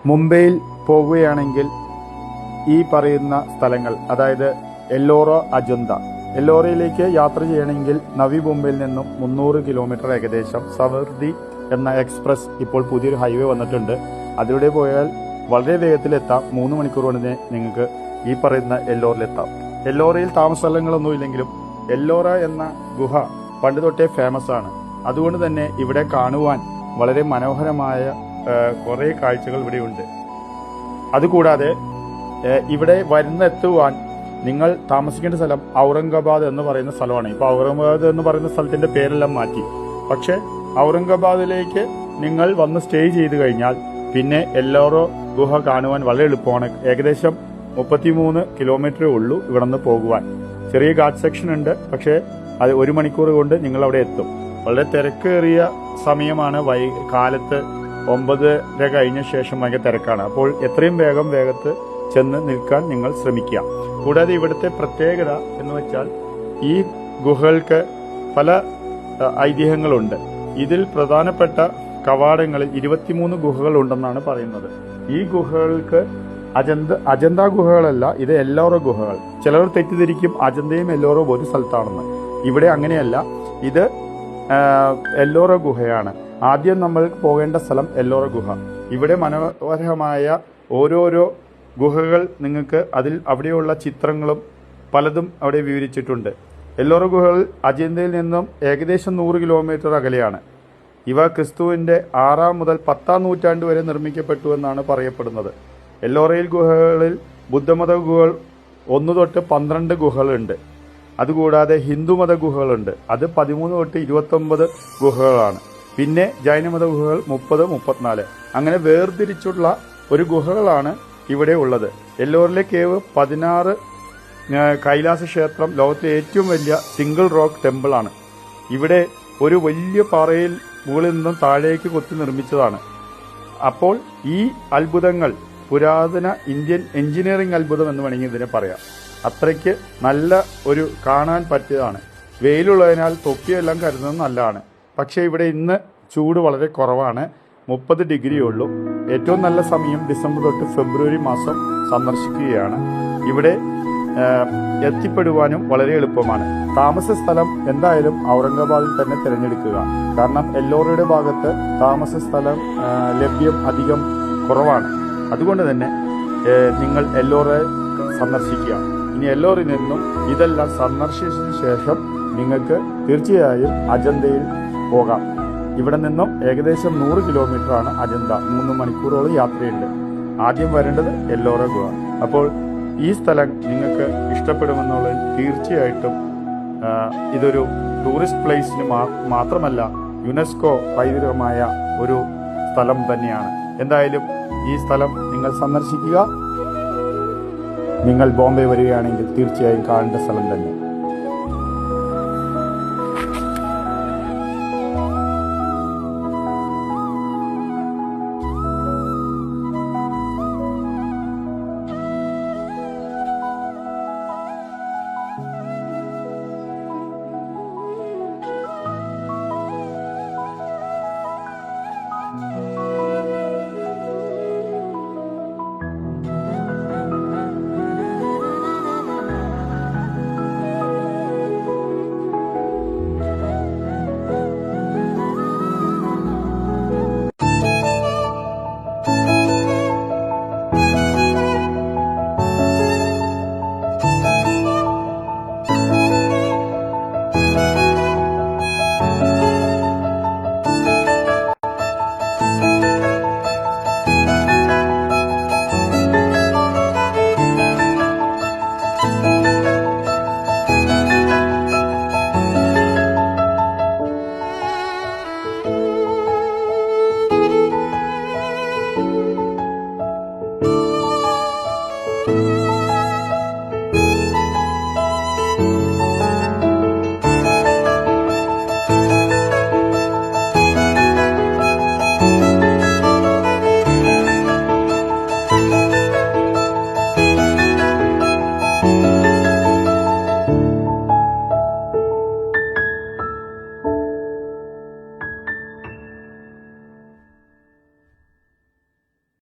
മുംബൈയിൽ പോകുകയാണെങ്കിൽ ഈ പറയുന്ന സ്ഥലങ്ങൾ, അതായത് എല്ലോറ, അജന്ത. എല്ലോറയിലേക്ക് യാത്ര ചെയ്യണമെങ്കിൽ നവി മുംബൈയിൽ നിന്നും 300 കിലോമീറ്റർ ഏകദേശം സവർദി എന്ന എക്സ്പ്രസ് ഇപ്പോൾ പുതിയൊരു ഹൈവേ വന്നിട്ടുണ്ട്. അതിലൂടെ പോയാൽ വളരെ വേഗത്തിലെത്താം. 3 മണിക്കൂർ കൊണ്ട് നിങ്ങൾക്ക് ഈ പറയുന്ന എല്ലോറയിലെത്താം. എല്ലോറയിൽ താമസ സ്ഥലങ്ങളൊന്നും ഇല്ലെങ്കിലും എല്ലോറ എന്ന ഗുഹ പണ്ട് തൊട്ടേ ഫേമസ് ആണ്. അതുകൊണ്ട് തന്നെ ഇവിടെ കാണുവാൻ വളരെ മനോഹരമായ കുറേ കാഴ്ചകൾ ഇവിടെയുണ്ട്. അതുകൂടാതെ ഇവിടെ എത്തുവാൻ നിങ്ങൾ താമസിക്കേണ്ട സ്ഥലം ഔറംഗാബാദ് എന്ന് പറയുന്ന സ്ഥലമാണ്. ഇപ്പോൾ ഔറംഗാബാദ് എന്ന് പറയുന്ന സ്ഥലത്തിന്റെ പേരെല്ലാം മാറ്റി. പക്ഷെ ഔറംഗാബാദിലേക്ക് നിങ്ങൾ വന്ന് സ്റ്റേ ചെയ്ത് കഴിഞ്ഞാൽ പിന്നെ എല്ലോറ ഗുഹ കാണുവാൻ വളരെ എളുപ്പമാണ്. ഏകദേശം 33 കിലോമീറ്ററേ ഉള്ളൂ ഇവിടെ നിന്ന് പോകുവാൻ. ചെറിയ ഘാട്ട് സെക്ഷൻ ഉണ്ട്, പക്ഷേ അത് 1 മണിക്കൂർ കൊണ്ട് നിങ്ങൾ അവിടെ എത്തും. വളരെ തിരക്കേറിയ സമയമാണ്. കാലത്ത് 9:30 കഴിഞ്ഞ ശേഷം ഭയങ്കര തിരക്കാണ്. അപ്പോൾ എത്രയും വേഗത്ത് ചെന്ന് നിൽക്കാൻ നിങ്ങൾ ശ്രമിക്കുക. കൂടാതെ ഇവിടുത്തെ പ്രത്യേകത എന്ന് വെച്ചാൽ ഈ ഗുഹകൾക്ക് പല ഐതിഹ്യങ്ങളുണ്ട്. ഇതിൽ പ്രധാനപ്പെട്ട കവാടങ്ങളിൽ 23 ഗുഹകൾ ഉണ്ടെന്നാണ് പറയുന്നത്. ഈ ഗുഹകൾക്ക് അജന്ത ഗുഹകളല്ല, ഇത് എല്ലോറ ഗുഹകൾ. ചിലർ തെറ്റിദ്ധരിക്കും അജന്തയും എല്ലോറോ ഒരു സ്ഥലത്താണെന്ന്. ഇവിടെ അങ്ങനെയല്ല, ഇത് എല്ലോറ ഗുഹയാണ്. ആദ്യം നമ്മൾ പോകേണ്ട സ്ഥലം എല്ലോറ ഗുഹ. ഇവിടെ മനോഹരമായ ഓരോരോ ഗുഹകൾ നിങ്ങൾക്ക് അവിടെയുള്ള ചിത്രങ്ങളും പലതും അവിടെ വിവരിച്ചിട്ടുണ്ട്. എല്ലോറ ഗുഹകൾ അജന്തയിൽ നിന്നും ഏകദേശം 100 കിലോമീറ്റർ അകലെയാണ്. ഇവ ക്രിസ്തുവിന്റെ 6 മുതൽ 10 നൂറ്റാണ്ട് വരെ നിർമ്മിക്കപ്പെട്ടു എന്നാണ് പറയപ്പെടുന്നത്. എല്ലോറയിൽ ഗുഹകളിൽ ബുദ്ധമത ഗുഹകൾ 1 തൊട്ട് 12 ഗുഹകളുണ്ട്. അതുകൂടാതെ ഹിന്ദുമത ഗുഹകളുണ്ട്. അത് 13 തൊട്ട് 29 ഗുഹകളാണ്. പിന്നെ ജൈനമത ഗുഹകൾ 30, 34 അങ്ങനെ വേർതിരിച്ചുള്ള ഒരു ഗുഹകളാണ് ഇവിടെ ഉള്ളത്. എല്ലോറിലെ കേവ് 16 കൈലാസ ക്ഷേത്രം ലോകത്തിലെ ഏറ്റവും വലിയ സിംഗിൾ റോക്ക് ടെമ്പിൾ ആണ്. ഇവിടെ ഒരു വലിയ പാറയിൽ മുകളിൽ നിന്നും താഴേക്ക് കൊത്തി നിർമ്മിച്ചതാണ്. അപ്പോൾ ഈ അത്ഭുതങ്ങൾ പുരാതന ഇന്ത്യൻ എഞ്ചിനീയറിംഗ് അത്ഭുതം എന്ന് വേണമെങ്കിൽ ഇതിനെ പറയാം. അത്രയ്ക്ക് നല്ല ഒരു കാണാൻ പറ്റിയതാണ്. വെയിലുള്ളതിനാൽ തൊപ്പിയെല്ലാം കരുതുന്നത് നല്ലതാണ്. പക്ഷേ ഇവിടെ ഇന്ന് ചൂട് വളരെ കുറവാണ്, 30 ഡിഗ്രിയേ ഉള്ളൂ. ഏറ്റവും നല്ല സമയം ഡിസംബർ തൊട്ട് ഫെബ്രുവരി മാസം സന്ദർശിക്കുകയാണ്. ഇവിടെ എത്തിപ്പെടുവാനും വളരെ എളുപ്പമാണ്. താമസ സ്ഥലം എന്തായാലും ഔറംഗാബാദിൽ തന്നെ തിരഞ്ഞെടുക്കുക. കാരണം എല്ലോറയുടെ ഭാഗത്ത് താമസ സ്ഥലം ലഭ്യം അധികം കുറവാണ്. അതുകൊണ്ട് തന്നെ നിങ്ങൾ എല്ലോറ സന്ദർശിക്കുക. ഇനി എല്ലോറിൽ നിന്നും ഇതെല്ലാം സന്ദർശിച്ചതിന് ശേഷം നിങ്ങൾക്ക് തീർച്ചയായും അജന്തയിൽ പോകാം. ഇവിടെ നിന്നും ഏകദേശം 100 കിലോമീറ്ററാണ് അജന്ത. 3 മണിക്കൂറോളം യാത്രയുണ്ട്. ആദ്യം വരേണ്ടത് എല്ലോറ ഗുഹ. അപ്പോൾ ഈ സ്ഥലം നിങ്ങൾക്ക് ഇഷ്ടപ്പെടുമെന്നുള്ളതിൽ തീർച്ചയായിട്ടും ഇതൊരു ടൂറിസ്റ്റ് പ്ലേസിന് മാത്രമല്ല യുനെസ്കോ പൈതൃകമായ ഒരു സ്ഥലം തന്നെയാണ്. എന്തായാലും ഈ സ്ഥലം നിങ്ങൾ സന്ദർശിക്കുക. നിങ്ങൾ ബോംബെ വരികയാണെങ്കിൽ തീർച്ചയായും കാണേണ്ട സ്ഥലം തന്നെ.